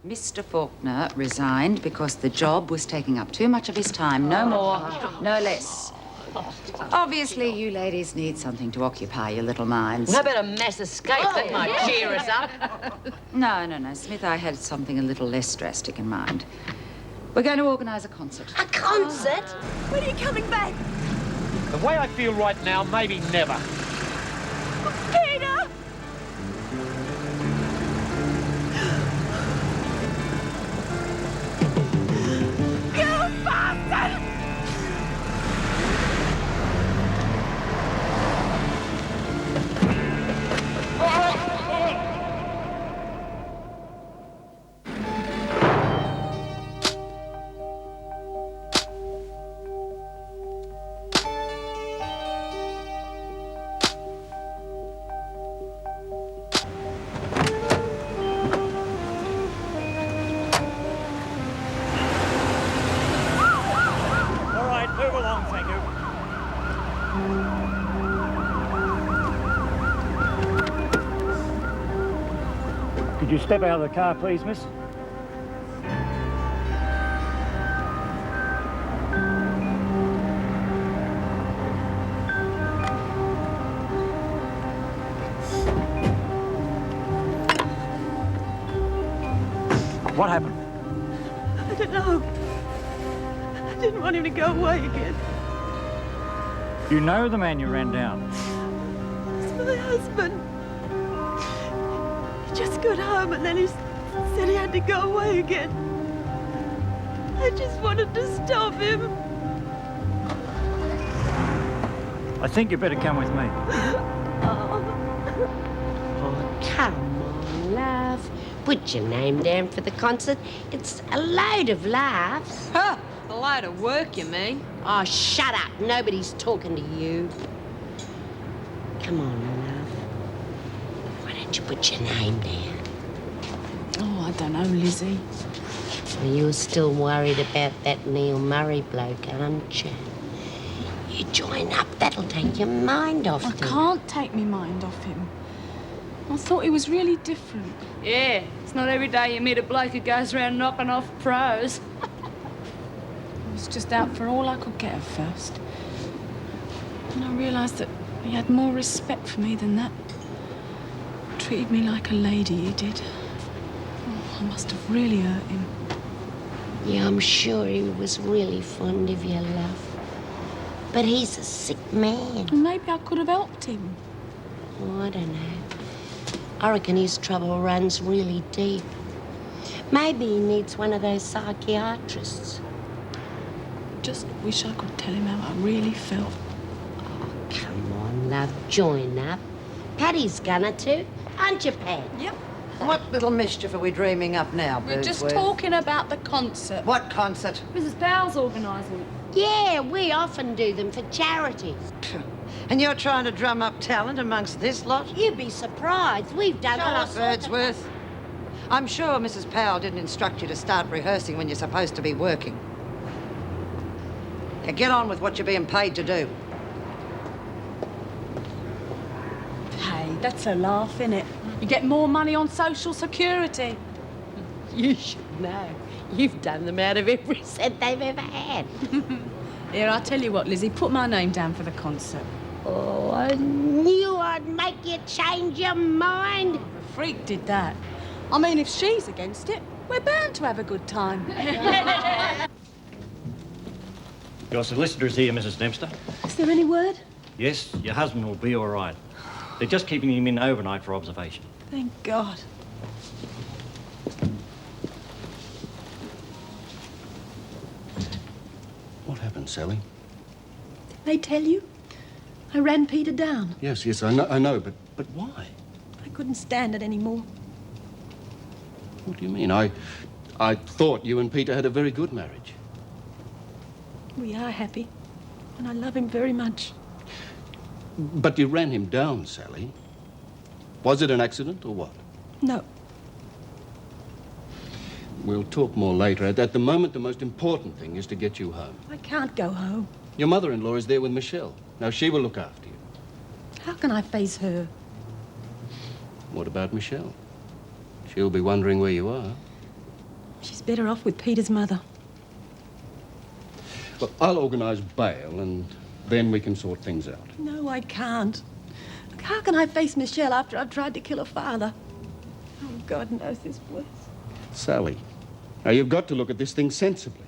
Mr. Faulkner resigned because the job was taking up too much of his time. No more, no less. Obviously, you ladies need something to occupy your little minds. How about a mass escape? That might cheer us up. No, Smith, I had something a little less drastic in mind. We're going to organise a concert. A concert? When are you coming back? The way I feel right now, maybe never. Peter! You bastard! Move along, thank you. Could you step out of the car, please, miss? What happened? I don't know. I didn't want him to go away again. You know the man you ran down? It's my husband. He just got home and then he said he had to go away again. I just wanted to stop him. I think you better come with me. Oh, come on, love. Put your name down for the concert. It's a load of laughs. Huh, a load of work, you mean? Oh, shut up. Nobody's talking to you. Come on, love. Why don't you put your name down? Oh, I don't know, Lizzie. Well, you're still worried about that Neil Murray bloke, aren't you? You join up, that'll take your mind off I him. can't take my mind off him. I thought he was really different. Yeah, it's not every day you meet a bloke who goes around knocking off pros. I was just out for all I could get at first. And I realised that he had more respect for me than that. Treated me like a lady, he did. Oh, I must have really hurt him. Yeah, I'm sure he was really fond of you, love. But he's a sick man. Well, maybe I could have helped him. Oh, I don't know. I reckon his trouble runs really deep. Maybe he needs one of those psychiatrists. Just wish I could tell him how I really felt. Oh, come on, love, join up. Paddy's gonna too, aren't you, Pad? Yep. What little mischief are we dreaming up now, We're just Boothworth? talking about the concert. What concert? Mrs. Powell's organising it. Yeah, we often do them for charities. And you're trying to drum up talent amongst this lot? You'd be surprised. We've done Shut all up, sorts of- Wordsworth. I'm sure Mrs. Powell didn't instruct you to start rehearsing when you're supposed to be working. Now get on with what you're being paid to do. Hey, that's a laugh, innit? You get more money on Social Security. You should know. You've done them out of every cent they've ever had. Here, I'll tell you what, Lizzie, put my name down for the concert. Oh, I knew I'd make you change your mind. The freak did that. I mean, if she's against it, we're bound to have a good time. Your solicitor's here, Mrs. Dempster. Is there any word? Yes, your husband will be all right. They're just keeping him in overnight for observation. Thank God. What happened, Sally? Did they tell you? I ran Peter down. Yes, I know, but why? I couldn't stand it anymore. What do you mean? I thought you and Peter had a very good marriage. We are happy, and I love him very much. But you ran him down, Sally. Was it an accident or what? No, We'll talk more later. At the moment, the most important thing is to get you home. I can't go home. Your mother-in-law is there with Michelle. Now, she will look after you. How can I face her? What about Michelle? She'll be wondering where you are. She's better off with Peter's mother. Well, I'll organise bail and then we can sort things out. No, I can't. Look, how can I face Michelle after I've tried to kill her father? Oh, God knows this worse. Sally, now you've got to look at this thing sensibly.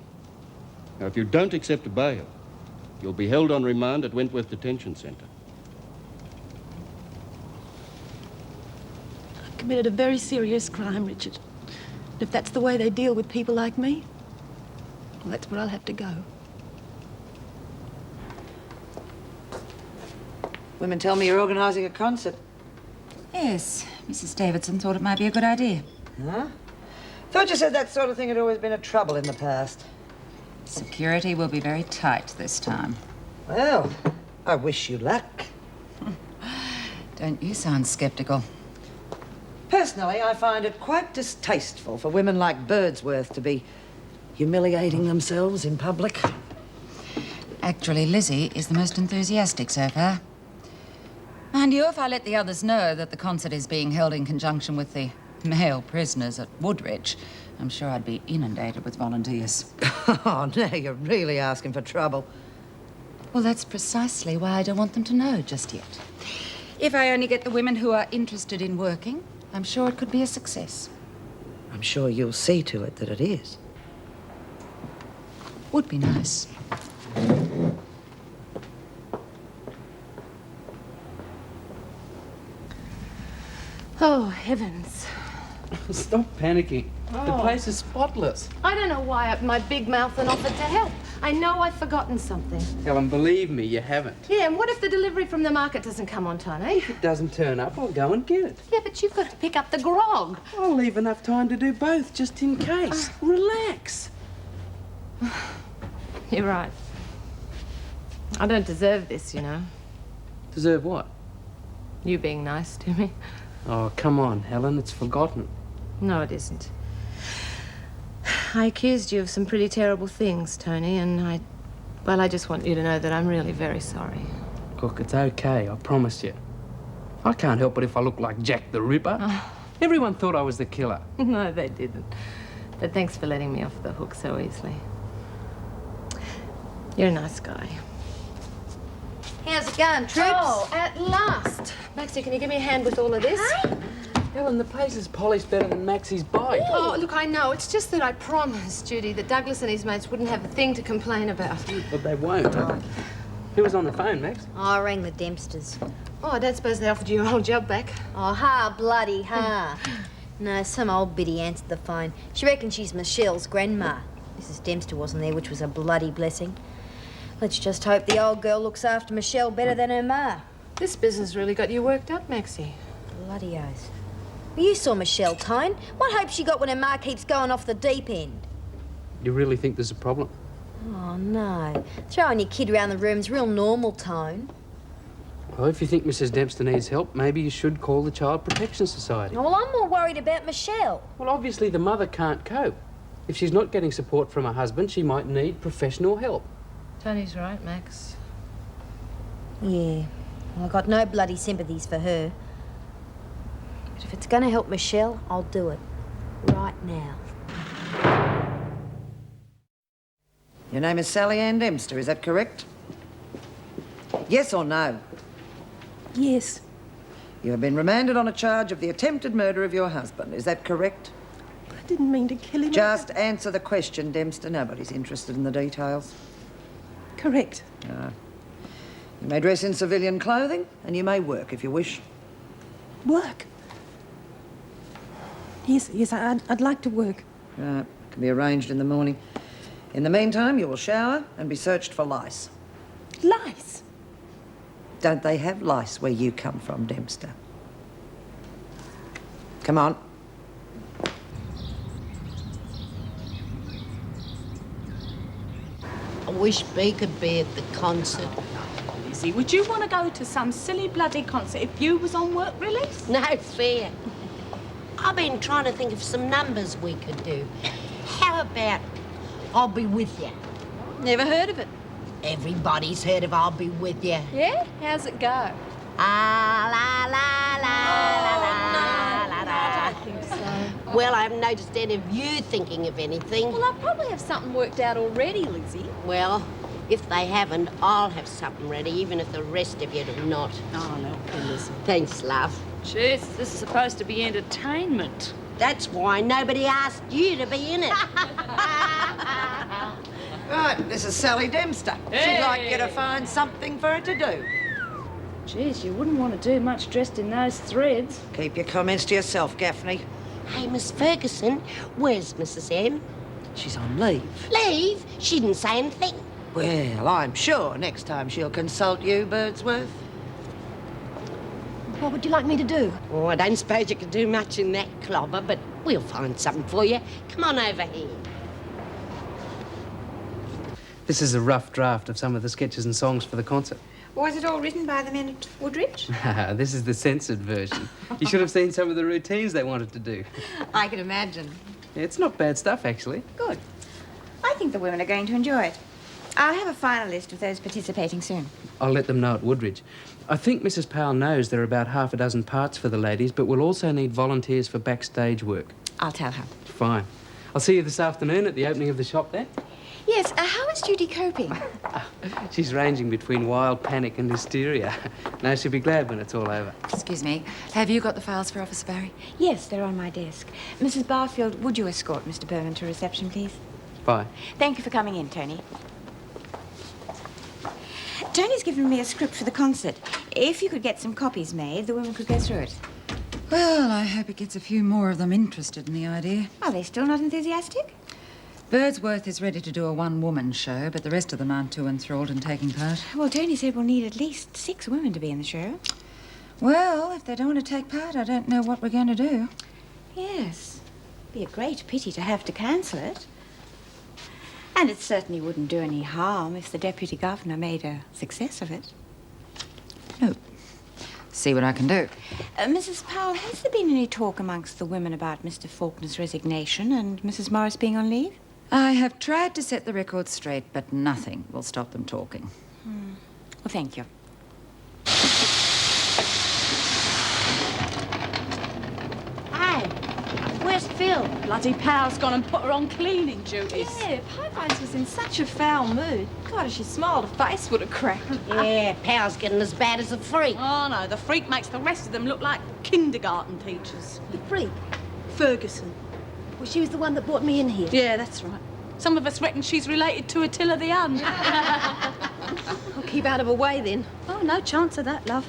Now, if you don't accept a bail, you'll be held on remand at Wentworth Detention Centre. I've committed a very serious crime, Richard. And if that's the way they deal with people like me, well, that's where I'll have to go. Women tell me you're organising a concert. Yes, Mrs. Davidson thought it might be a good idea. Huh? Thought you said that sort of thing had always been a trouble in the past. Security will be very tight this time. Well, I wish you luck. Don't you sound sceptical? Personally, I find it quite distasteful for women like Birdsworth to be humiliating themselves in public. Actually, Lizzie is the most enthusiastic so far. Mind you, if I let the others know that the concert is being held in conjunction with the male prisoners at Woodridge, I'm sure I'd be inundated with volunteers. Oh, now you're really asking for trouble. Well, that's precisely why I don't want them to know just yet. If I only get the women who are interested in working, I'm sure it could be a success. I'm sure you'll see to it that it is. Would be nice. Oh, heavens. Stop panicking. The place is spotless. I don't know why I opened my big mouth and offered to help. I know I've forgotten something. Helen, believe me, you haven't. Yeah, and what if the delivery from the market doesn't come on time, eh? If it doesn't turn up, I'll go and get it. Yeah, but you've got to pick up the grog. I'll leave enough time to do both, just in case. Relax. You're right. I don't deserve this, you know. Deserve what? You being nice to me. Oh, come on, Helen, it's forgotten. No, it isn't. I accused you of some pretty terrible things, Tony, and I just want you to know that I'm really very sorry. Look, it's okay, I promise you. I can't help it if I look like Jack the Ripper. Everyone thought I was the killer. No, they didn't. But thanks for letting me off the hook so easily. You're a nice guy. How's it going, Troops? Oh, at last. Maxie, can you give me a hand with all of this? Helen, the place is polished better than Maxie's bike. Oh, look, I know. It's just that I promised, Judy, that Douglas and his mates wouldn't have a thing to complain about. But they won't. Who was on the phone, Max? I rang the Dempsters. Oh, I don't suppose they offered you your old job back. Oh, ha, bloody ha. No, some old biddy answered the phone. She reckons she's Michelle's grandma. Mrs. Dempster wasn't there, which was a bloody blessing. Let's just hope the old girl looks after Michelle better than her ma. This business really got you worked up, Maxie. Bloody oath. Well, you saw Michelle, Tone. What hope she got when her ma keeps going off the deep end? You really think there's a problem? Oh, no. Throwing your kid around the room's real normal, Tone. Well, if you think Mrs. Dempster needs help, maybe you should call the Child Protection Society. Oh, well, I'm more worried about Michelle. Well, obviously the mother can't cope. If she's not getting support from her husband, she might need professional help. Tony's right, Max. Yeah. Well, I've got no bloody sympathies for her. But if it's going to help Michelle, I'll do it. Right now. Your name is Sally Ann Dempster, is that correct? Yes or no? Yes. You have been remanded on a charge of the attempted murder of your husband, is that correct? I didn't mean to kill him. Just answer the question, Dempster. Nobody's interested in the details. Correct. You may dress in civilian clothing, and you may work if you wish. Work? Yes, I'd like to work. Right, can be arranged in the morning. In the meantime, you will shower and be searched for lice. Lice? Don't they have lice where you come from, Dempster? Come on. I wish Bea could be at the concert. Lizzie, would you want to go to some silly bloody concert if you was on work release? No fair. I've been trying to think of some numbers we could do. How about I'll Be With You? Never heard of it. Everybody's heard of I'll Be With You. Yeah? How's it go? Ah, la, la, la, la, la, la, la. I don't think so. Well, I haven't noticed any of you thinking of anything. Well, I probably have something worked out already, Lizzie. Well, if they haven't, I'll have something ready, even if the rest of you do not. Oh, no, Lizzie. Thanks, love. Jeez, this is supposed to be entertainment. That's why nobody asked you to be in it. Right, this is Sally Dempster. She'd like you to find something for her to do. Jeez, you wouldn't want to do much dressed in those threads. Keep your comments to yourself, Gaffney. Hey, Miss Ferguson, where's Mrs. M? She's on leave. Leave? She didn't say anything. Well, I'm sure next time she'll consult you, Birdsworth. What would you like me to do? Oh, I don't suppose you could do much in that clobber, but we'll find something for you. Come on over here. This is a rough draft of some of the sketches and songs for the concert. Was it all written by the men at Woodridge? This is the censored version. You should have seen some of the routines they wanted to do. I can imagine. It's not bad stuff, actually. Good. I think the women are going to enjoy it. I'll have a final list of those participating soon. I'll let them know at Woodridge. I think Mrs. Powell knows there are about half a dozen parts for the ladies, but we'll also need volunteers for backstage work. I'll tell her. Fine. I'll see you this afternoon at the opening of the shop there. Yes, how is Judy coping? She's ranging between wild panic and hysteria. Now, she'll be glad when it's all over. Excuse me, have you got the files for Officer Barry? Yes, they're on my desk. Mrs. Barfield, would you escort Mr. Berman to reception, please? Bye. Thank you for coming in, Tony. Tony's given me a script for the concert. If you could get some copies made, the women could go through it. Well, I hope it gets a few more of them interested in the idea. Are they still not enthusiastic? Birdsworth is ready to do a one-woman show, but the rest of them aren't too enthralled in taking part. Well, Tony said we'll need at least 6 women to be in the show. Well, if they don't want to take part, I don't know what we're going to do. Yes. Be a great pity to have to cancel it. And it certainly wouldn't do any harm if the Deputy Governor made a success of it. No. See what I can do. Mrs. Powell, has there been any talk amongst the women about Mr. Faulkner's resignation and Mrs. Morris being on leave? I have tried to set the record straight, but nothing will stop them talking. Well, thank you. Hey, where's Phil? Bloody Powell's gone and put her on cleaning duties. Yeah, Popeyes was in such a foul mood. God, if she smiled, her face would have cracked. Yeah, Powell's getting as bad as a freak. Oh, no, the freak makes the rest of them look like kindergarten teachers. The freak? Ferguson. Well, she was the one that brought me in here. Yeah, that's right. Some of us reckon she's related to Attila the Hun. I'll keep out of her way, then. Oh, no chance of that, love.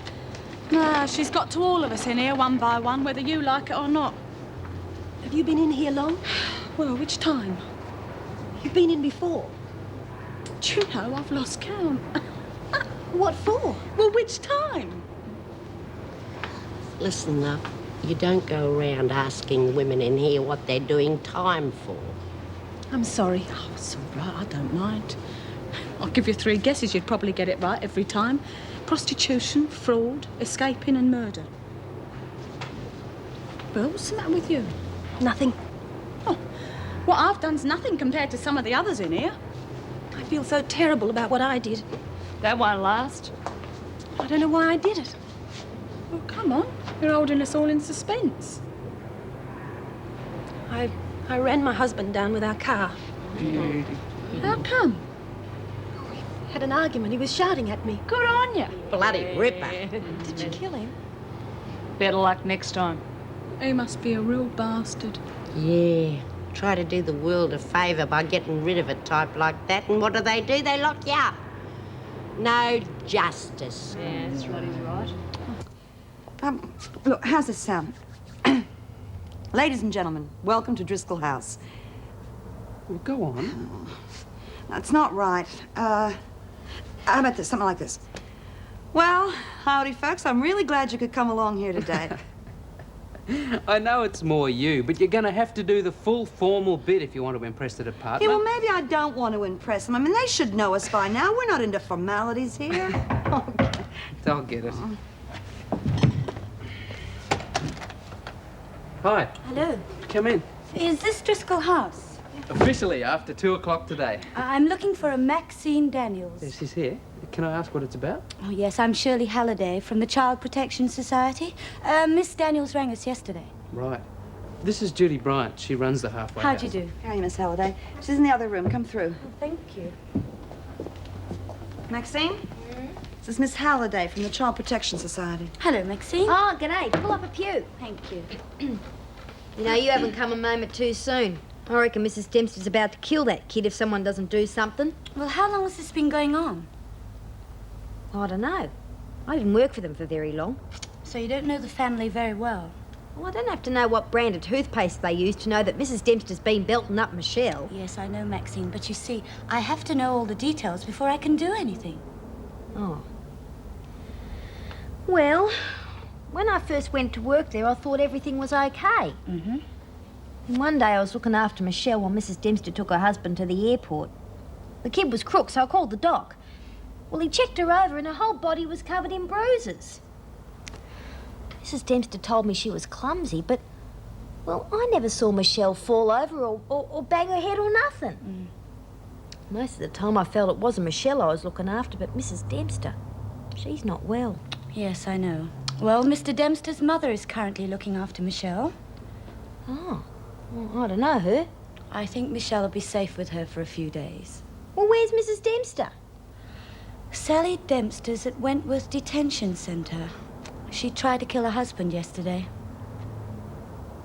Nah, she's got to all of us in here, one by one, whether you like it or not. Have you been in here long? Well, which time? You've been in before. Do you know, I've lost count. What for? Well, which time? Listen, love, you don't go around asking women in here what they're doing time for. I'm sorry. Oh, it's all right, I don't mind. I'll give you 3 guesses, you'd probably get it right every time. Prostitution, fraud, escaping and murder. Well, what's the matter with you? Nothing. Oh, what I've done's nothing compared to some of the others in here. I feel so terrible about what I did. That won't last. I don't know why I did it. Well, come on. You're holding us all in suspense. I ran my husband down with our car. How come? Had an argument. He was shouting at me. Good on you. Bloody ripper. Did you kill him? Better luck next time. He must be a real bastard. Yeah, try to do the world a favour by getting rid of a type like that, and what do? They lock you up. No justice. Yeah, that's right, he's right. Look, how's this sound? Ladies and gentlemen, welcome to Driscoll House. Well, go on. That's not right. How about this? Something like this. Well, howdy, folks. I'm really glad you could come along here today. I know it's more you, but you're going to have to do the full formal bit if you want to impress the department. Yeah, well, maybe I don't want to impress them. I mean, they should know us by now. We're not into formalities here. I'll get it. Hi. Hello. Come in. Is this Driscoll House? Officially after 2 o'clock today. I'm looking for a Maxine Daniels. Yes, she's here. Can I ask what it's about? Oh, yes, I'm Shirley Halliday from the Child Protection Society. Miss Daniels rang us yesterday. Right. This is Judy Bryant. She runs the halfway How'd house. you do? How are you, Miss Halliday? She's in the other room. Come through. Thank you. Maxine? This is Miss Halliday from the Child Protection Society. Hello, Maxine. Oh, g'day. Pull up a pew. Thank you. You know, you haven't come a moment too soon. I reckon Mrs. Dempster's about to kill that kid if someone doesn't do something. Well, how long has this been going on? I don't know. I didn't work for them for very long. So you don't know the family very well? Well, I don't have to know what brand of toothpaste they use to know that Mrs. Dempster's been belting up Michelle. Yes, I know, Maxine, but you see, I have to know all the details before I can do anything. Oh. Well, when I first went to work there, I thought everything was okay. Mm-hmm. And one day I was looking after Michelle while Mrs. Dempster took her husband to the airport. The kid was crook, so I called the doc. Well, he checked her over and her whole body was covered in bruises. Mrs. Dempster told me she was clumsy, but, well, I never saw Michelle fall over or bang her head or nothing. Most of the time I felt it wasn't Michelle I was looking after, but Mrs. Dempster. She's not well. Yes, I know. Well, Mr. Dempster's mother is currently looking after Michelle. Oh, well, I don't know her. I think Michelle will be safe with her for a few days. Well, where's Mrs. Dempster? Sally Dempster's at Wentworth Detention Centre. She tried to kill her husband yesterday.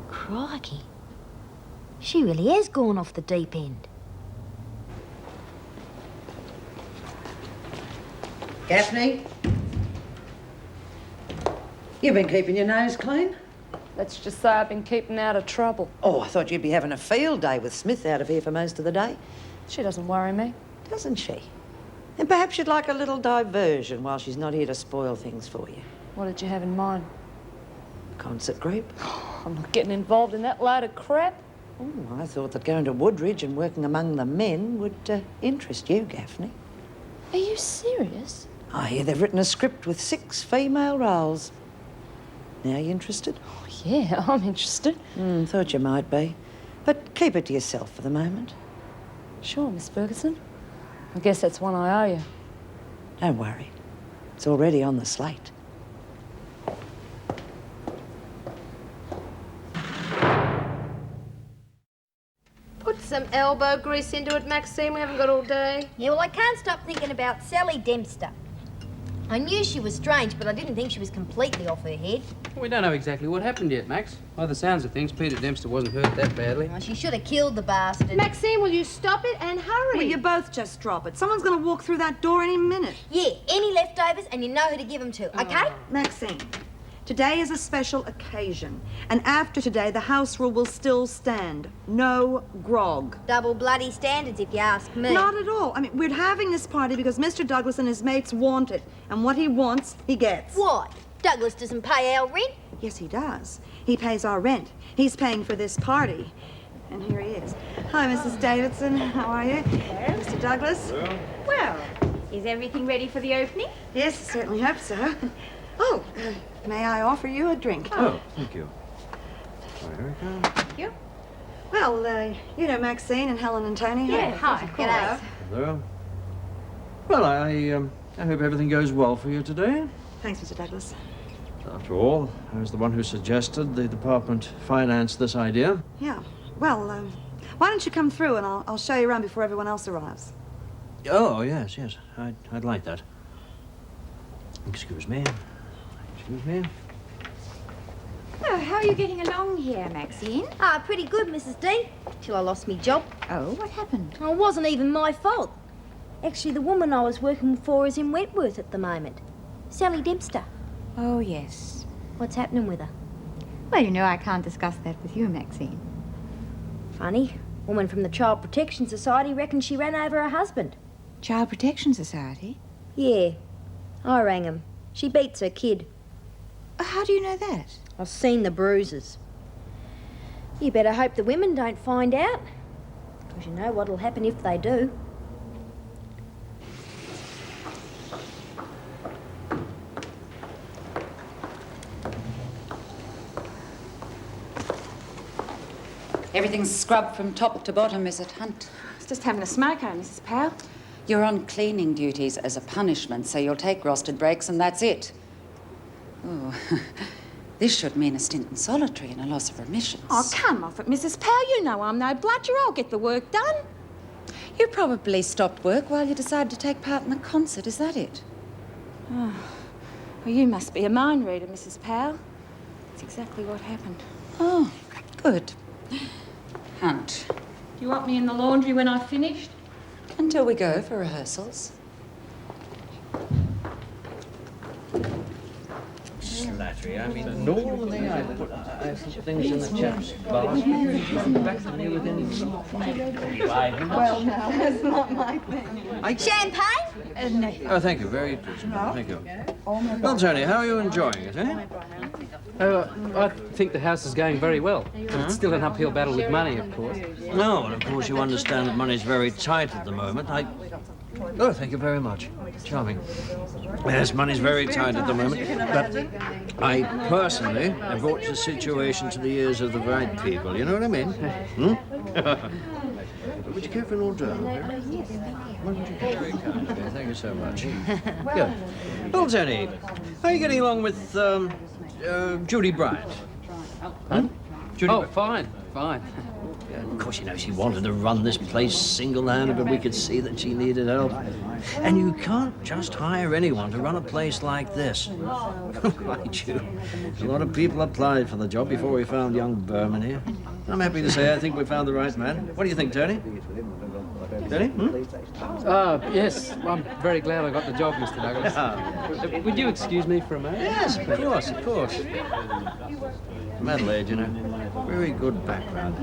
Crikey. She really has gone off the deep end. Gaffney? You've been keeping your nose clean? Let's just say I've been keeping out of trouble. Oh, I thought you'd be having a field day with Smith out of here for most of the day. She doesn't worry me. Doesn't she? And perhaps you'd like a little diversion while she's not here to spoil things for you. What did you have in mind? Concert group? I'm not getting involved in that load of crap. Oh, I thought that going to Woodridge and working among the men would interest you, Gaffney. Are you serious? I hear they've written a script with 6 female roles. Now you interested? Oh, yeah, I'm interested. Thought you might be. But keep it to yourself for the moment. Sure, Miss Ferguson. I guess that's one I owe you. Don't worry. It's already on the slate. Put some elbow grease into it, Maxine. We haven't got all day. Yeah, well, I can't stop thinking about Sally Dempster. I knew she was strange, but I didn't think she was completely off her head. We don't know exactly what happened yet, Max. By the sounds of things, Peter Dempster wasn't hurt that badly. Well, she should have killed the bastard. Maxine, will you stop it and hurry? Will you both just drop it? Someone's going to walk through that door any minute. Yeah, any leftovers, and you know who to give them to, okay? Maxine, today is a special occasion. And after today, the house rule will still stand. No grog. Double bloody standards, if you ask me. Not at all. I mean, we're having this party because Mr. Douglas and his mates want it. And what he wants, he gets. What? Douglas doesn't pay our rent? Yes, he does. He pays our rent. He's paying for this party. And here he is. Hi, Mrs. Davidson. How are you? Hello. Mr. Douglas? Well, is everything ready for the opening? Yes, I certainly hope so. Oh, may I offer you a drink? Oh, thank you. There we go. Thank you. Well, you know Maxine and Helen and Tony. Yeah, hi. G'day. Hello. Well, I hope everything goes well for you today. Thanks, Mr. Douglas. After all, I was the one who suggested the department finance this idea. Yeah. Well, why don't you come through and I'll show you around before everyone else arrives. Oh, yes. I'd like that. Excuse me. Excuse me. Oh, how are you getting along here, Maxine? Ah, pretty good, Mrs. Dean. Till I lost me job. Oh, what happened? It wasn't even my fault. Actually, the woman I was working for is in Wentworth at the moment. Sally Dempster. Oh, yes. What's happening with her? Well, you know I can't discuss that with you, Maxine. Funny. Woman from the Child Protection Society reckons she ran over her husband. Child Protection Society? Yeah. I rang him. She beats her kid. How do you know that? I've seen the bruises. You better hope the women don't find out. Because you know what'll happen if they do. Everything's scrubbed from top to bottom, is it, Hunt? I was just having a smoke, Mrs. Powell. You're on cleaning duties as a punishment, so you'll take rostered breaks and that's it. Oh, This should mean a stint in solitary and a loss of remissions. Oh, come off it, Mrs. Powell. You know I'm no bludger. I'll get the work done. You probably stopped work while you decided to take part in the concert, is that it? Oh. Well, you must be a mind reader, Mrs. Powell. That's exactly what happened. Oh, good. Hunt. Do you want me in the laundry when I've finished? Until we go for rehearsals. Slattery. I mean, normally I put things in the chap's basket. Back to me within 5 minutes. Well, now, that's not my thing. Champagne? Oh, thank you. Very interesting. Thank you. Well, Tony, how are you enjoying it, eh? I think the house is going very well. It's still an uphill battle with money, of course. No, and of course you understand that money's very tight at the moment. Oh, thank you very much. Charming. Yes, money's very tight at the moment, but I personally have brought the situation to the ears of the right people. You know what I mean? Would you care for an hors d'oeuvre? Very kind of you. Thank you so much. Good. Well, Tony, how are you getting along with Judy Bryant? Huh? Judy Fine. Yeah, of course, you know, she wanted to run this place single-handed, but we could see that she needed help. And you can't just hire anyone to run a place like this. Mind you, a lot of people applied for the job before we found young Berman here. I'm happy to say I think we found the right man. What do you think, Tony? Tony? Yes. I'm very glad I got the job, Mr. Douglas. Would you excuse me for a moment? Yes, of course. Adelaide, you know, very good background.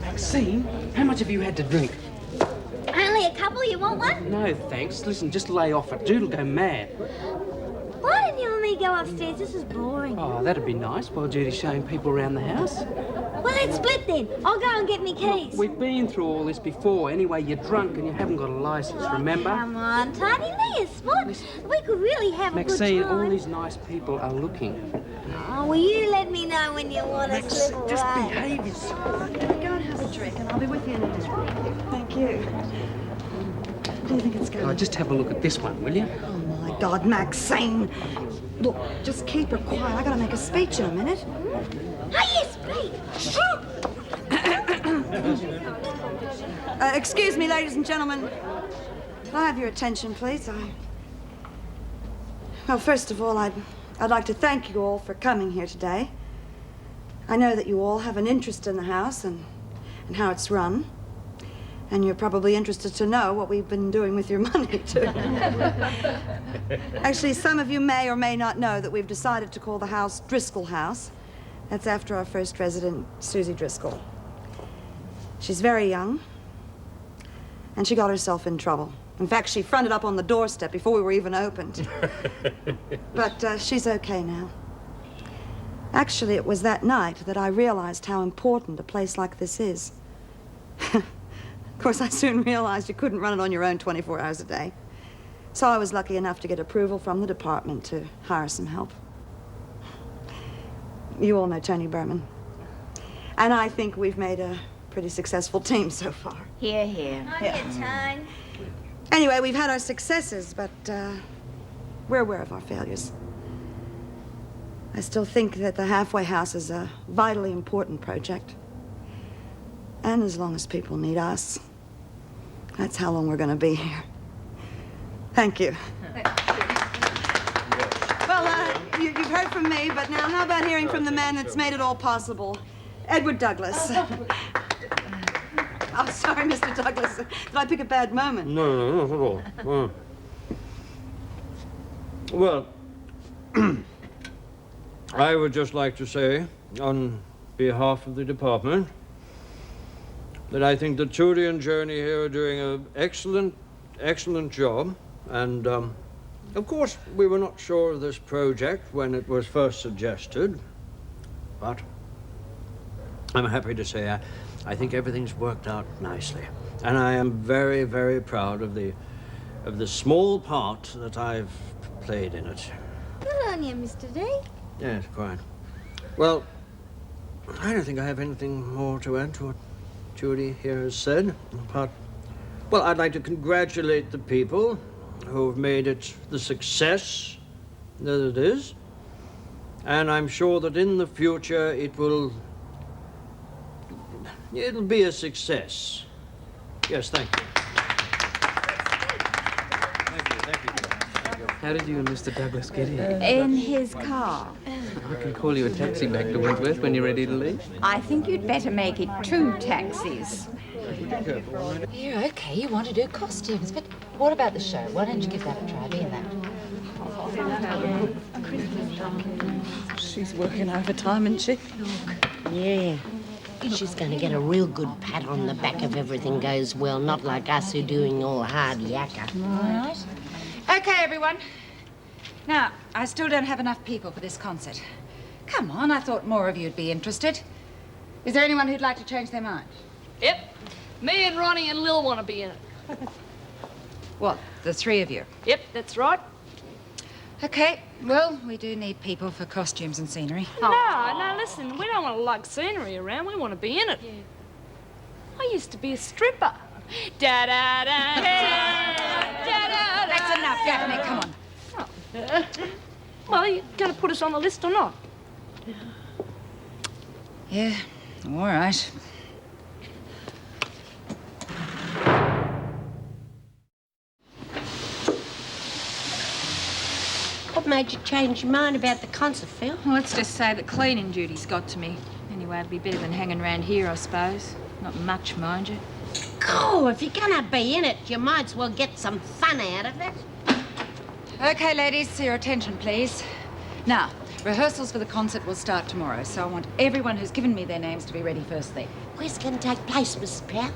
Maxine, how much have you had to drink? Only a couple. You want one? No, thanks. Listen, just lay off it. Jude'll go mad. Why didn't you and me go upstairs? This is boring. Oh, that'd be nice while Judy's showing people around the house. Well, let's split then. I'll go and get me keys. We've been through all this before. Anyway, you're drunk and you haven't got a license, remember? Come on, Tony, be a sport. We could really have a good Maxine, time. all these nice people are looking. Oh, will you let me know when you want to slip away? Just behave yourself. Go and have a drink, and I'll be with you in a minute. Thank you. Do you think it's going? Oh, just have a look at this one, will you? Oh, my God, Maxine. Look, just keep her quiet. I gotta make a speech in a minute. Hey, speak. Excuse me, ladies and gentlemen. Can I have your attention, please? Well, first of all, I'd like to thank you all for coming here today. I know that you all have an interest in the house and how it's run. And you're probably interested to know what we've been doing with your money, too. Actually, some of you may or may not know that we've decided to call the house Driscoll House. That's after our first resident, Susie Driscoll. She's very young, and she got herself in trouble. In fact, she fronted up on the doorstep before we were even opened. But she's okay now. Actually, it was that night that I realized how important a place like this is. Of course, I soon realized you couldn't run it on your own 24 hours a day. So I was lucky enough to get approval from the department to hire some help. You all know Tony Berman. And I think we've made a pretty successful team so far. Here, here. Tone. Anyway, we've had our successes, but we're aware of our failures. I still think that the halfway house is a vitally important project. And as long as people need us, that's how long we're going to be here. Thank you. Well, you've heard from me, but now how about hearing from the man that's made it all possible? Edward Douglas. Oh, sorry, Mr. Douglas. Did I pick a bad moment? No, not at all. Well, I would just like to say, on behalf of the department, that I think that Judy and Journey here are doing an excellent job. And, of course, we were not sure of this project when it was first suggested. But I'm happy to say I think everything's worked out nicely. And I am very, very proud of the small part that I've played in it. Good on you, Mr. D. Yes, quite. Well, I don't think I have anything more to add to what Judy here has said. But, well, I'd like to congratulate the people who've made it the success that it is. And I'm sure that in the future it'll be a success. Yes, thank you. How did you and Mr. Douglas get here? In his car. I can call you a taxi back to Wentworth when you're ready to leave. I think you'd better make it 2 taxis. Yeah, okay, you want to do costumes, but what about the show? Why don't you give that a try, be in that? She's working overtime, isn't she? Yeah. She's going to get a real good pat on the back if everything goes well, not like us who are doing all hard yakka. All right. Okay, everyone. Now, I still don't have enough people for this concert. Come on, I thought more of you'd be interested. Is there anyone who'd like to change their mind? Yep. Me and Ronnie and Lil want to be in it. What, the 3 of you? Yep, that's right. Okay, well, we do need people for costumes and scenery. No, listen, we don't want to lug scenery around. We want to be in it. Yeah. I used to be a stripper. Da-da-da, da-da-da. That's enough, Daphne, come on. Well, are you going to put us on the list or not? Yeah, all right. What made you change your mind about the concert, Phil? Well, let's just say that cleaning duty's got to me. Anyway, it'd be better than hanging around here, I suppose. Not much, mind you. Oh, if you're going to be in it, you might as well get some fun out of it. Okay, ladies, your attention, please. Now, rehearsals for the concert will start tomorrow, so I want everyone who's given me their names to be ready first thing. Where's it going to take place, Mrs. Powell?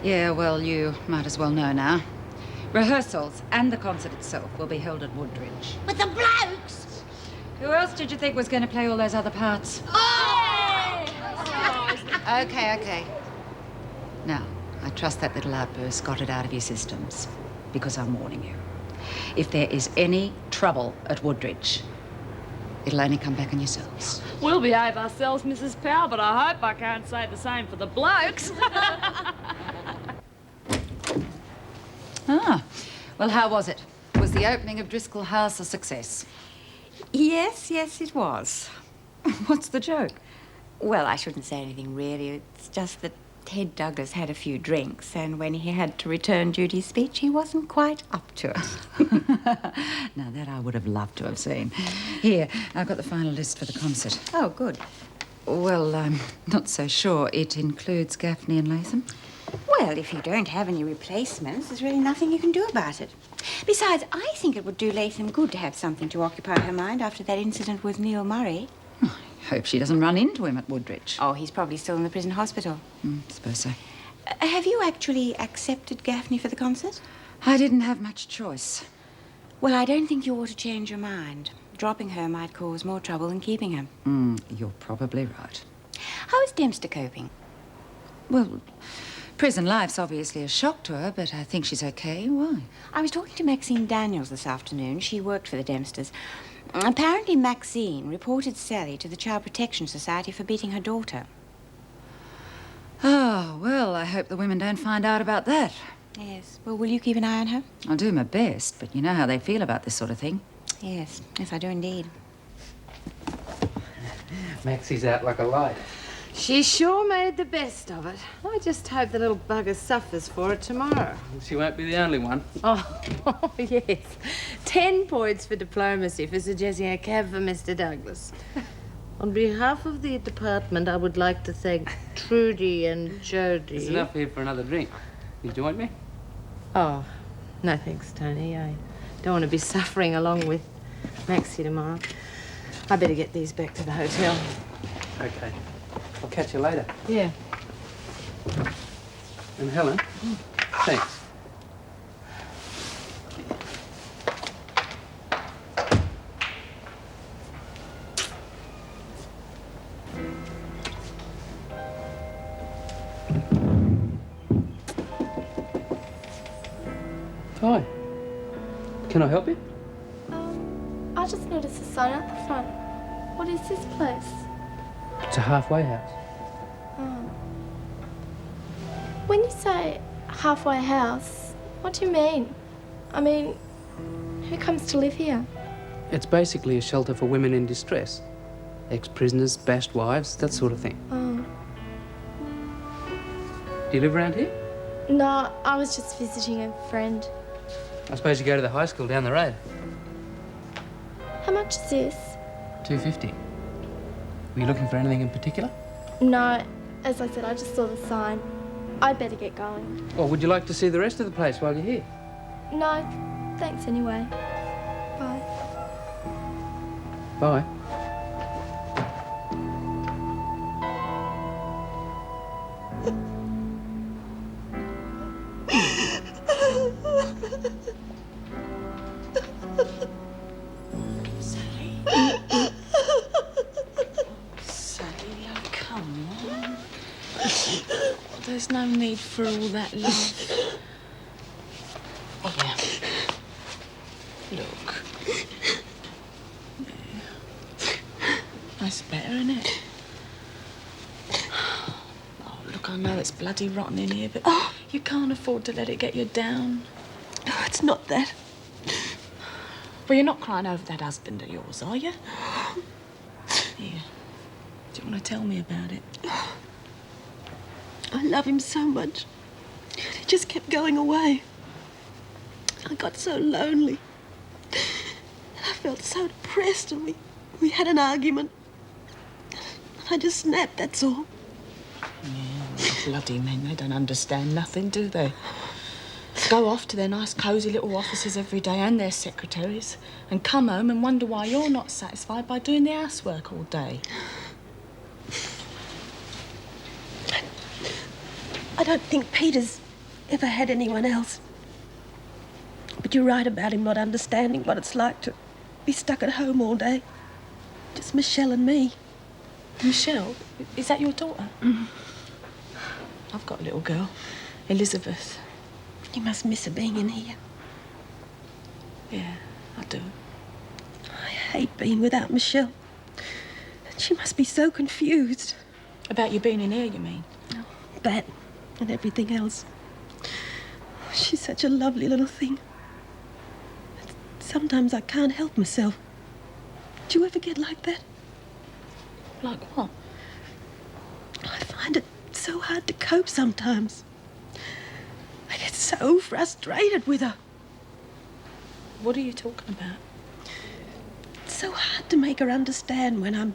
Yeah, well, you might as well know now. Rehearsals and the concert itself will be held at Woodridge. With the blokes? Who else did you think was going to play all those other parts? Oh! Okay. Now, I trust that little outburst got it out of your systems, because I'm warning you. If there is any trouble at Woodridge, it'll only come back on yourselves. We'll behave ourselves, Mrs. Powell, but I hope I can't say the same for the blokes. Ah, well, how was it? Was the opening of Driscoll House a success? Yes, it was. What's the joke? Well, I shouldn't say anything really. It's just that Ted Douglas had a few drinks, and when he had to return Judy's speech, he wasn't quite up to it. Now, that I would have loved to have seen. Here, I've got the final list for the concert. Oh, good. Well, I'm not so sure. It includes Gaffney and Latham. Well, if you don't have any replacements, there's really nothing you can do about it. Besides, I think it would do Latham good to have something to occupy her mind after that incident with Neil Murray. I hope she doesn't run into him at Woodridge. Oh, he's probably still in the prison hospital. Suppose so. Have you actually accepted Gaffney for the concert? I didn't have much choice. Well, I don't think you ought to change your mind. Dropping her might cause more trouble than keeping her. You're probably right. How is Dempster coping? Well, prison life's obviously a shock to her, but I think she's okay. Why? I was talking to Maxine Daniels this afternoon. She worked for the Dempsters. Apparently, Maxine reported Sally to the Child Protection Society for beating her daughter. Oh, well, I hope the women don't find out about that. Yes. Well, will you keep an eye on her? I'll do my best, but you know how they feel about this sort of thing. Yes, I do indeed. Maxie's out like a light. She sure made the best of it. I just hope the little bugger suffers for it tomorrow. She won't be the only one. Oh, yes. 10 points for diplomacy for suggesting a cab for Mr. Douglas. On behalf of the department, I would like to thank Trudy and Jody. There's enough here for another drink. You join me? Oh, no thanks, Tony. I don't want to be suffering along with Maxie tomorrow. I better get these back to the hotel. Okay. I'll catch you later. Yeah. And Helen, thanks. Hi. Can I help you? I just noticed a sign at the front. What is this place? It's a halfway house. Oh. When you say halfway house, what do you mean? I mean, who comes to live here? It's basically a shelter for women in distress. Ex-prisoners, bashed wives, that sort of thing. Oh. Do you live around here? No, I was just visiting a friend. I suppose you go to the high school down the road. How much is this? $2.50. Were you looking for anything in particular? No, as I said, I just saw the sign. I'd better get going. Or would you like to see the rest of the place while you're here? No, thanks anyway. Bye. Bye. Sally, love, come on. There's no need for all that, love. Yeah. Look. There. That's better, isn't it? Oh, look, I know it's bloody rotten in here, but you can't afford to let it get you down. Oh, it's not that. Well, you're not crying over that husband of yours, are you? Here. Do you want to tell me about it? I love him so much. He just kept going away. I got so lonely. And I felt so depressed, and we had an argument. I just snapped, that's all. Yeah, bloody men, they don't understand nothing, do they? Go off to their nice, cosy little offices every day and their secretaries, and come home and wonder why you're not satisfied by doing the housework all day. I don't think Peter's ever had anyone else. But you're right about him not understanding what it's like to be stuck at home all day. Just Michelle and me. Michelle? Is that your daughter? I've got a little girl, Elizabeth. You must miss her being in here. Yeah, I do. I hate being without Michelle. She must be so confused. About you being in here, you mean? That and everything else. She's such a lovely little thing. Sometimes I can't help myself. Do you ever get like that? Like what? I find it so hard to cope sometimes. I get so frustrated with her. What are you talking about? It's so hard to make her understand when I'm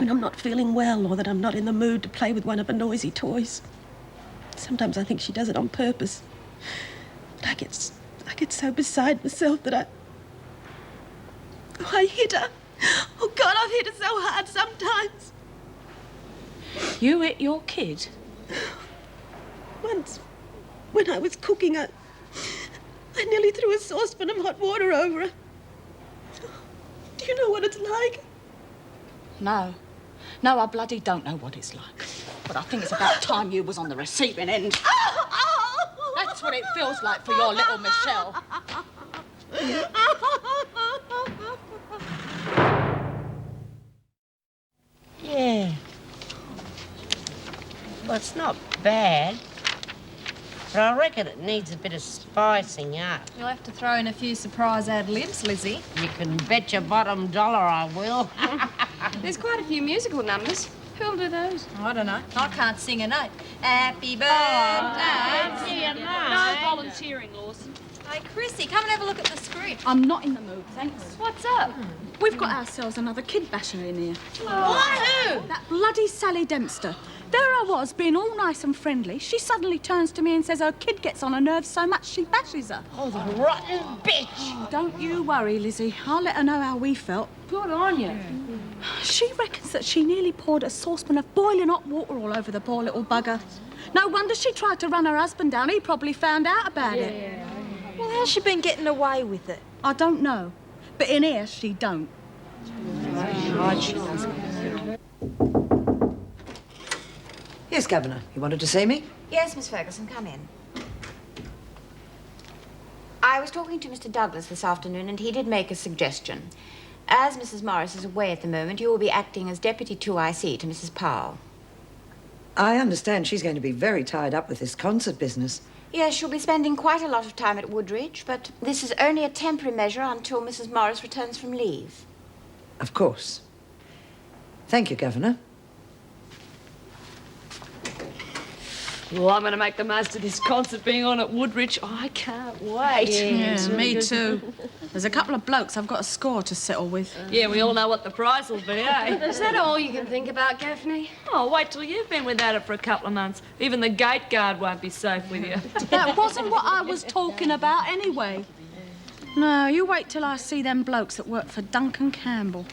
not feeling well, or that I'm not in the mood to play with one of her noisy toys. Sometimes I think she does it on purpose. But I get so beside myself that I hit her. Oh, God, I've hit her so hard sometimes. You hit your kid? Once, when I was cooking, I nearly threw a saucepan of hot water over her. Do you know what it's like? No. No, I bloody don't know what it's like. But I think it's about time you was on the receiving end. That's what it feels like for your little Michelle. Yeah. Well, it's not bad. But I reckon it needs a bit of spicing up. You'll have to throw in a few surprise ad libs, Lizzie. You can bet your bottom dollar I will. There's quite a few musical numbers. Who'll do those? I don't know. I can't sing a note. Happy birthday. No volunteering, Lawson. Hey, Chrissy, come and have a look at the script. I'm not in the mood, thanks. What's up? We've got ourselves another kid basher in here. Who? That bloody Sally Dempster. There I was, being all nice and friendly. She suddenly turns to me and says her kid gets on her nerves so much she bashes her. Oh, the rotten bitch! Oh, don't you worry, Lizzie. I'll let her know how we felt. Good on you. She reckons that she nearly poured a saucepan of boiling hot water all over the poor little bugger. No wonder she tried to run her husband down. He probably found out about it. Well, how's she been getting away with it? I don't know. But in here, she don't. Yes, Governor. You wanted to see me? Yes, Miss Ferguson, come in. I was talking to Mr. Douglas this afternoon, and he did make a suggestion. As Mrs. Morris is away at the moment, you will be acting as Deputy 2IC to Mrs. Powell. I understand she's going to be very tied up with this concert business. Yes, she'll be spending quite a lot of time at Woodridge, but this is only a temporary measure until Mrs. Morris returns from leave. Of course. Thank you, Governor. Well, I'm going to make the most of this concert being on at Woodridge. I can't wait. Yeah, me too. There's a couple of blokes I've got a score to settle with. Yeah, we all know what the prize will be, eh? Is that all you can think about, Gaffney? Oh, wait till you've been without it for a couple of months. Even the gate guard won't be safe with you. That wasn't what I was talking about anyway. No, you wait till I see them blokes that work for Duncan Campbell.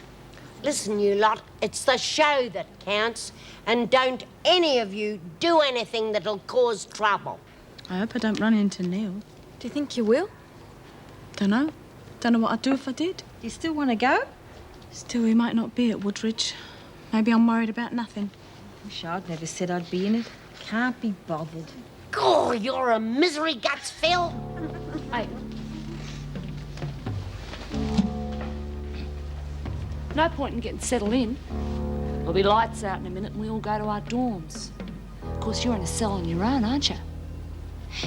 Listen, you lot, it's the show that counts, and don't any of you do anything that'll cause trouble. I hope I don't run into Neil. Do you think you will? Dunno. Dunno what I'd do if I did. Do you still want to go? Still, he might not be at Woodridge. Maybe I'm worried about nothing. Wish I'd never said I'd be in it. Can't be bothered. Oh, you're a misery guts, Phil. Hey. No point in getting settled in. There'll be lights out in a minute and we all go to our dorms. Of course, you're in a cell on your own, aren't you?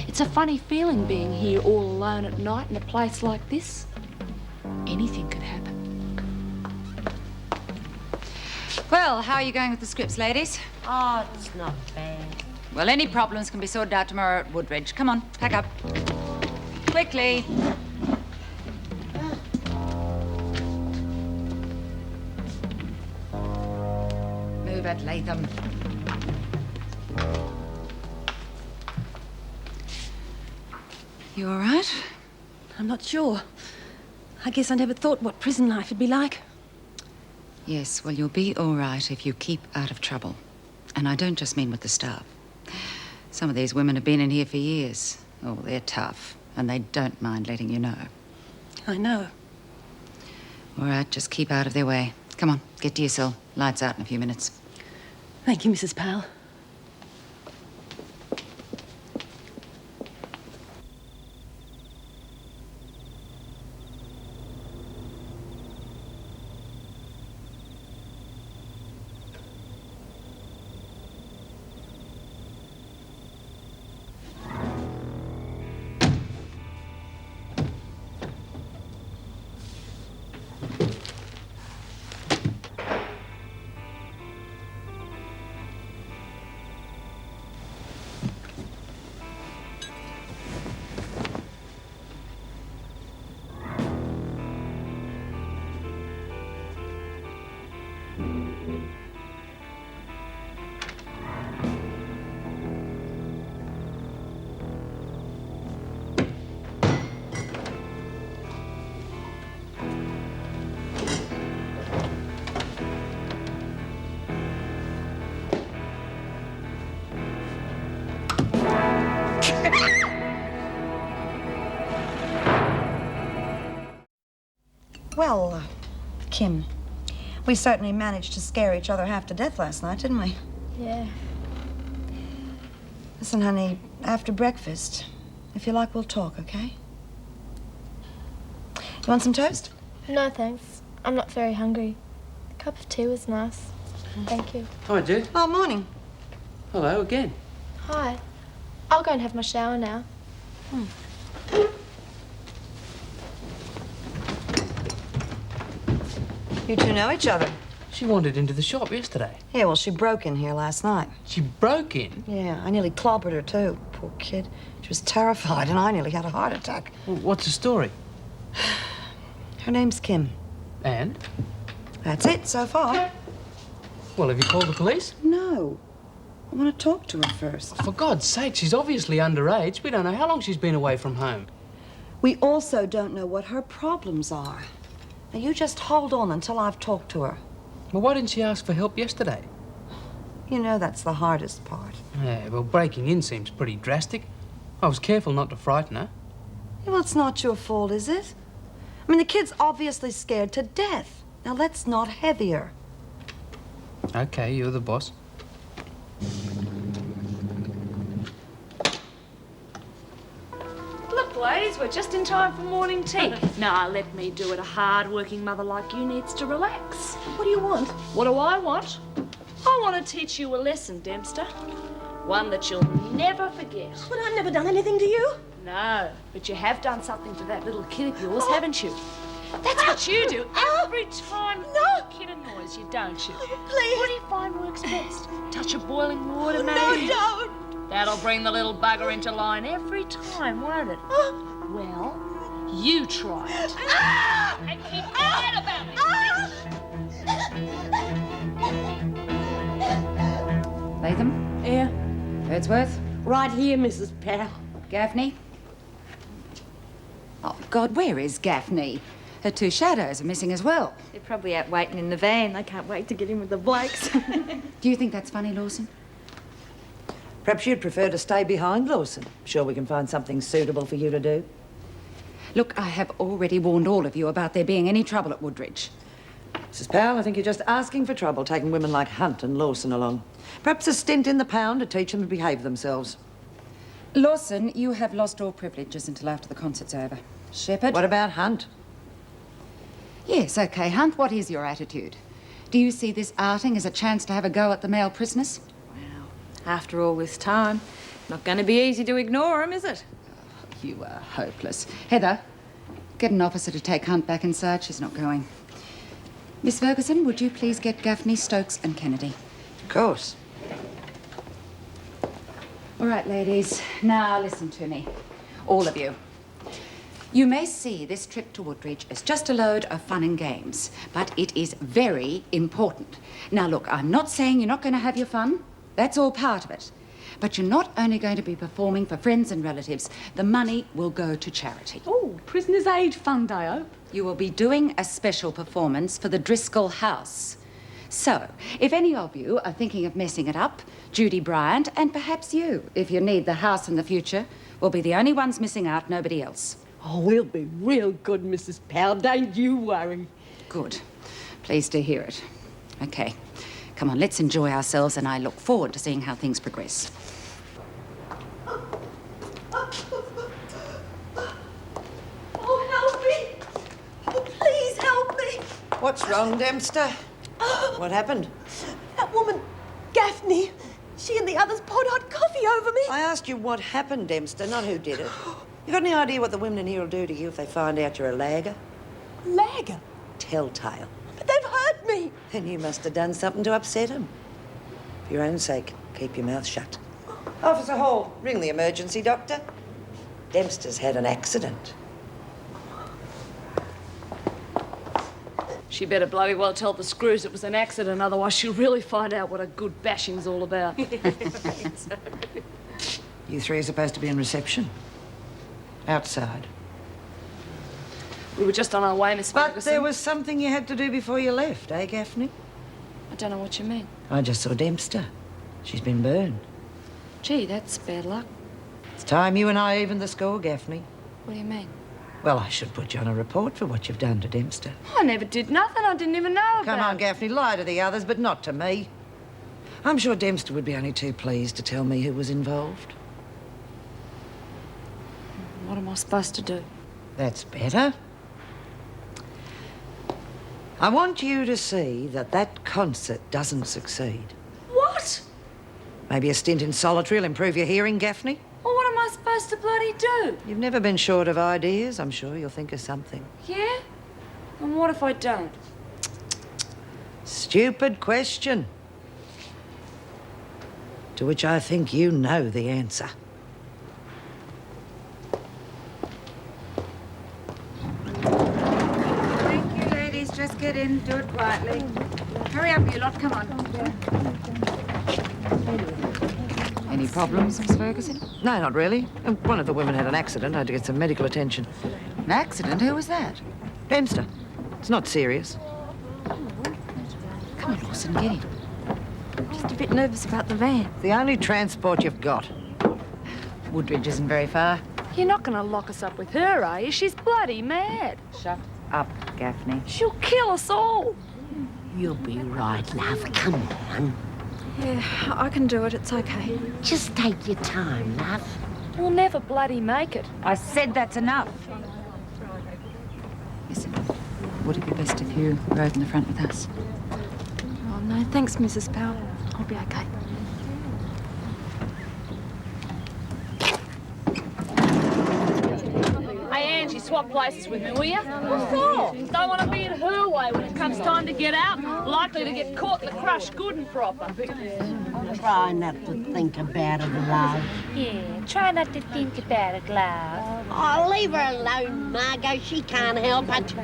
It's a funny feeling being here all alone at night in a place like this. Anything could happen. Well, how are you going with the scripts, ladies? Oh, it's not bad. Well, any problems can be sorted out tomorrow at Woodridge. Come on, pack up. Quickly. Move it, Latham. You all right? I'm not sure. I guess I never thought what prison life would be like. Yes, well, you'll be all right if you keep out of trouble. And I don't just mean with the staff. Some of these women have been in here for years. Oh, they're tough, and they don't mind letting you know. I know. All right, just keep out of their way. Come on, get to your cell. Lights out in a few minutes. Thank you, Mrs. Powell. Well, Kim, we certainly managed to scare each other half to death last night, didn't we? Yeah. Listen, honey, after breakfast, if you like, we'll talk, okay? You want some toast? No, thanks. I'm not very hungry. A cup of tea was nice. Thank you. Hi, Jed. Oh, morning. Hello again. Hi. I'll go and have my shower now. You two know each other? She wandered into the shop yesterday. Yeah, well, she broke in here last night. She broke in? Yeah, I nearly clobbered her, too. Poor kid. She was terrified, and I nearly had a heart attack. Well, what's the story? Her name's Kim. And? That's it, so far. Well, have you called the police? No. I want to talk to her first. For God's sake, she's obviously underage. We don't know how long she's been away from home. We also don't know what her problems are. Now, you just hold on until I've talked to her. Well, why didn't she ask for help yesterday? You know that's the hardest part. Yeah, well, breaking in seems pretty drastic. I was careful not to frighten her. Yeah, well, it's not your fault, is it? I mean, the kid's obviously scared to death. Now, let's not heavy her. Okay, you're the boss. Look, ladies, we're just in time for morning tea. Now, let me do it. A hard-working mother like you needs to relax. What do you want? What do I want? I want to teach you a lesson, Dempster. One that you'll never forget. But I've never done anything to you. No, but you have done something to that little kid of yours, haven't you? That's what you do every time the kid annoys you, don't you? Please. What do you find works best? Touch of boiling water, maybe? No, don't. That'll bring the little bugger into line every time, won't it? Well, you try it. And keep quiet about it. Latham? Yeah? Wordsworth? Right here, Mrs. Powell. Gaffney? Oh, God, where is Gaffney? Her two shadows are missing as well. They're probably out waiting in the van. They can't wait to get in with the Blakes. Do you think that's funny, Lawson? Perhaps you'd prefer to stay behind, Lawson. Sure we can find something suitable for you to do. Look, I have already warned all of you about there being any trouble at Woodridge. Mrs. Powell, I think you're just asking for trouble, taking women like Hunt and Lawson along. Perhaps a stint in the pound to teach them to behave themselves. Lawson, you have lost all privileges until after the concert's over. Shepherd? What about Hunt? Yes, OK, Hunt, what is your attitude? Do you see this outing as a chance to have a go at the male prisoners? After all this time, not going to be easy to ignore him, is it? Oh, you are hopeless. Heather, get an officer to take Hunt back inside. She's not going. Miss Ferguson, would you please get Gaffney, Stokes and Kennedy? Of course. All right, ladies, now listen to me. All of you. You may see this trip to Woodridge as just a load of fun and games, but it is very important. Now, look, I'm not saying you're not going to have your fun. That's all part of it. But you're not only going to be performing for friends and relatives. The money will go to charity. Oh, Prisoners' Aid Fund, I hope. You will be doing a special performance for the Driscoll House. So, if any of you are thinking of messing it up, Judy Bryant, and perhaps you, if you need the house in the future, will be the only ones missing out, nobody else. Oh, we'll be real good, Mrs. Powell. Don't you worry. Good. Pleased to hear it. OK. Come on, let's enjoy ourselves, and I look forward to seeing how things progress. Oh, help me. Oh, please help me. What's wrong, Dempster? What happened? That woman, Gaffney, she and the others poured hot coffee over me. I asked you what happened, Dempster, not who did it. You got any idea what the women in here will do to you if they find out you're a lagger? Lagger? Telltale. But they've hurt me. Then you must have done something to upset them. For your own sake, keep your mouth shut. Officer Hall, ring the emergency doctor. Dempster's had an accident. She better bloody well tell the screws it was an accident, otherwise she'll really find out what a good bashing's all about. You three are supposed to be in reception. Outside. We were just on our way, Miss But Ferguson. there was something you had to do before you left, eh, Gaffney? I don't know what you mean. I just saw Dempster. She's been burned. Gee, that's bad luck. It's time you and I evened the score, Gaffney. What do you mean? Well, I should put you on a report for what you've done to Dempster. I never did nothing. I didn't even know about it. Come on, Gaffney, lie to the others, but not to me. I'm sure Dempster would be only too pleased to tell me who was involved. What am I supposed to do? That's better. I want you to see that that concert doesn't succeed. What? Maybe a stint in solitary will improve your hearing, Gaffney. Well, what am I supposed to bloody do? You've never been short of ideas. I'm sure you'll think of something. Yeah? And what if I don't? Stupid question. To which I think you know the answer. Thank you, ladies. Just get in. Do it quietly. Hurry up, you lot. Come on. Any problems, Miss Ferguson? No, not really. One of the women had an accident. I had to get some medical attention. An accident? Who was that? Dempster. It's not serious. Come on, Lawson, get in. Just a bit nervous about the van. The only transport you've got. Woodridge isn't very far. You're not going to lock us up with her, are you? She's bloody mad. Shut up, Gaffney. She'll kill us all. You'll be right, love. Come on. Yeah, I can do it. It's okay. Just take your time, love. We'll never bloody make it. I said that's enough. Listen, would it be best if you rode in the front with us? Oh, no, thanks, Mrs. Powell. I'll be okay. Hey, Angie, swap places with me, will you? What for? Don't want to be in her way when it comes time to get out. Likely to get caught in the crush good and proper. Try not to think about it, love. Yeah, try not to think about it, love. Oh, leave her alone, Margot. She can't help it.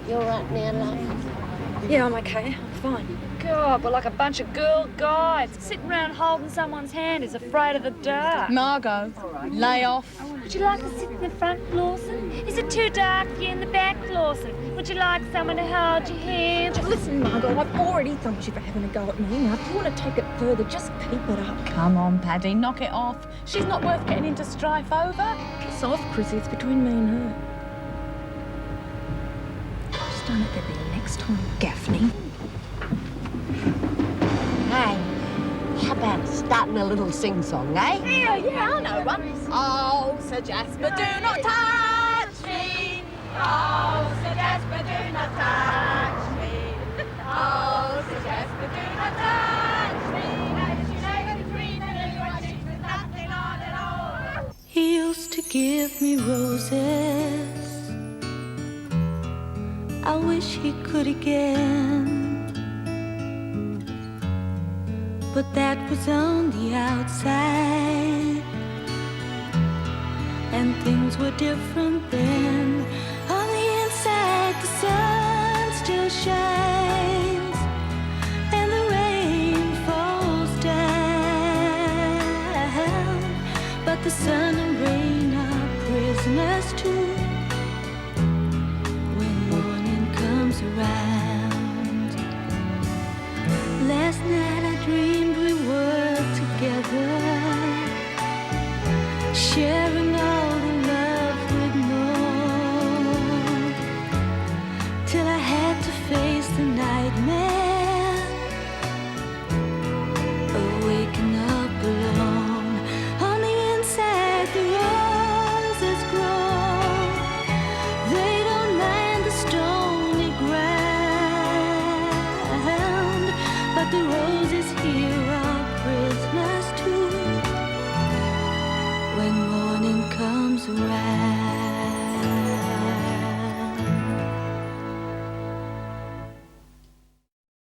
You all right now, love? Yeah, I'm okay. I'm fine. God, we're like a bunch of girl guides. Sitting around holding someone's hand is afraid of the dark. Margot, lay off. Would you like to sit in the front, Lawson? Is it too dark for you in the back, Lawson? Would you like someone to hold your hand? Listen, Margot, I've already thumped you for having a go at me. Now, if you want to take it further, just keep it up. Come on, Paddy, knock it off. She's not worth getting into strife over. Piss off, Chrissy. It's between me and her. Just don't let there be a next time, Gaffney. Hey, how about starting a little sing-song, eh? Yeah, I know one. Oh, Sir Jasper, do not touch me. Oh, Sir Jasper, do not touch me. Oh, Sir Jasper, do not touch me. As you know, the green and everyone thinks there's nothing on at all. He used to give me roses. I wish he could again. But that was on the outside, and things were different then. On the inside, the sun still shines, and the rain falls down. But the sun and rain are prisoners too when morning comes around. Last night I dreamed we were together, sharing